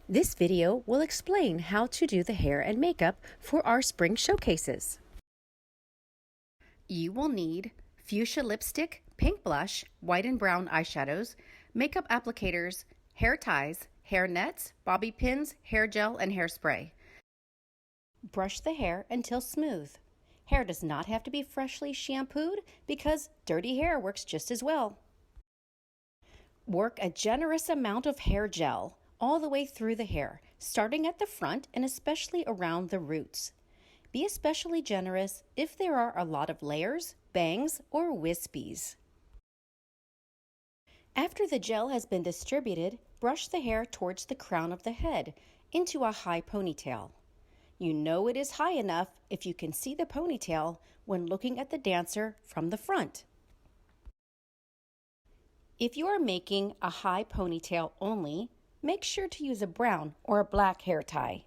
This video will explain how to do the hair and makeup for our spring showcases. You will need fuchsia lipstick, pink blush, white and brown eyeshadows, makeup applicators, hair ties, hair nets, bobby pins, hair gel, and hairspray. Brush the hair until smooth. Hair does not have to be freshly shampooed because dirty hair works just as well. Work a generous amount of hair gel all the way through the hair, starting at the front and especially around the roots. Be especially generous if there are a lot of layers, bangs, or wispies. After the gel has been distributed, brush the hair towards the crown of the head into a high ponytail. You know it is high enough if you can see the ponytail when looking at the dancer from the front. If you are making a high ponytail only, make sure to use a brown or a black hair tie.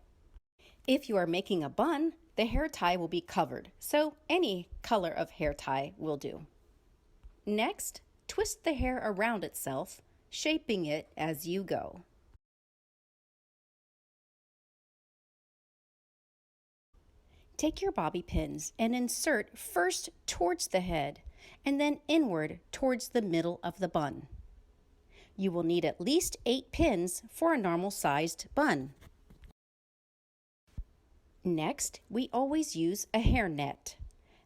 If you are making a bun, the hair tie will be covered, so any color of hair tie will do. Next, twist the hair around itself, shaping it as you go. Take your bobby pins and insert first towards the head and then inward towards the middle of the bun. You will need at least 8 pins for a normal-sized bun. Next, we always use a hair net.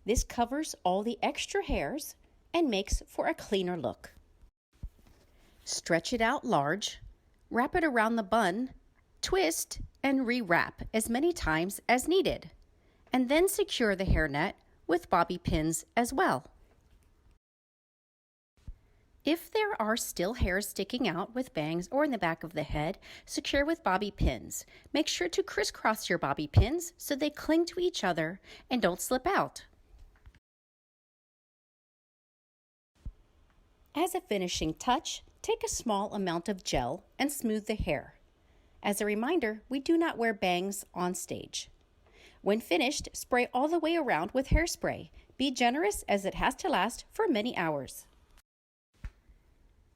This covers all the extra hairs and makes for a cleaner look. Stretch it out large, wrap it around the bun, twist, and re-wrap as many times as needed, and then secure the hairnet with bobby pins as well. If there are still hairs sticking out with bangs or in the back of the head, secure with bobby pins. Make sure to crisscross your bobby pins so they cling to each other and don't slip out. As a finishing touch, take a small amount of gel and smooth the hair. As a reminder, we do not wear bangs on stage. When finished, spray all the way around with hairspray. Be generous as it has to last for many hours.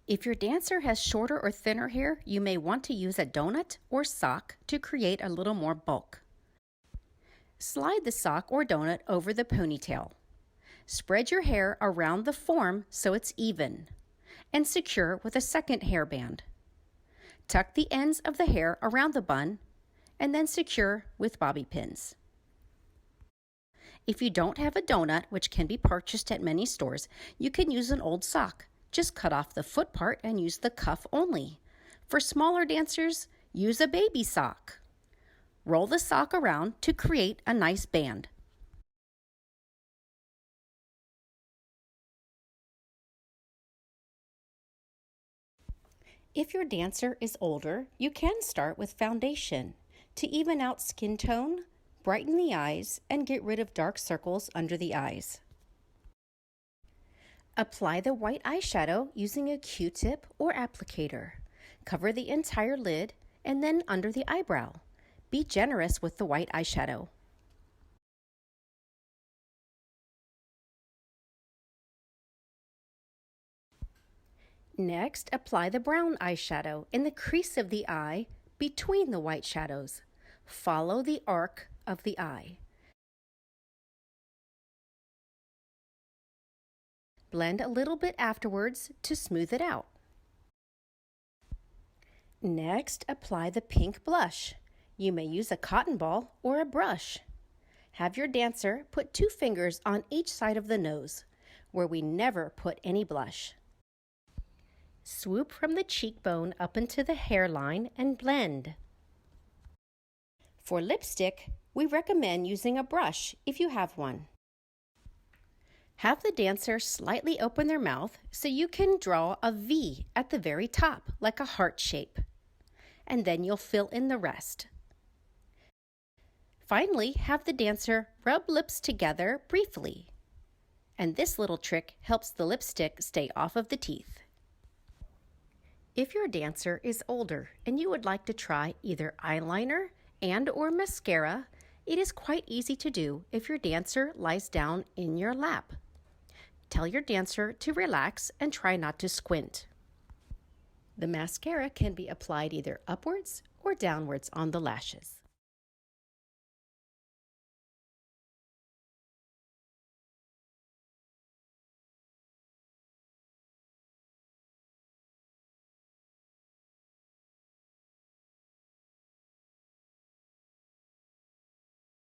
If your dancer has shorter or thinner hair, you may want to use a donut or sock to create a little more bulk. Slide the sock or donut over the ponytail. Spread your hair around the form so it's even, and secure with a second hairband. Tuck the ends of the hair around the bun, and then secure with bobby pins. If you don't have a donut, which can be purchased at many stores, you can use an old sock. Just cut off the foot part and use the cuff only. For smaller dancers, use a baby sock. Roll the sock around to create a nice band. If your dancer is older, you can start with foundation to even out skin tone, brighten the eyes, and get rid of dark circles under the eyes. Apply the white eyeshadow using a Q-tip or applicator. Cover the entire lid and then under the eyebrow. Be generous with the white eyeshadow. Next, apply the brown eyeshadow in the crease of the eye between the white shadows. Follow the arc of the eye. Blend a little bit afterwards to smooth it out. Next, apply the pink blush. You may use a cotton ball or a brush. Have your dancer put 2 fingers on each side of the nose, where we never put any blush. Swoop from the cheekbone up into the hairline and blend. For lipstick, we recommend using a brush if you have one. Have the dancer slightly open their mouth so you can draw a V at the very top, like a heart shape. And then you'll fill in the rest. Finally, have the dancer rub lips together briefly. And this little trick helps the lipstick stay off of the teeth. If your dancer is older and you would like to try either eyeliner and/or mascara, it is quite easy to do if your dancer lies down in your lap. Tell your dancer to relax and try not to squint. The mascara can be applied either upwards or downwards on the lashes.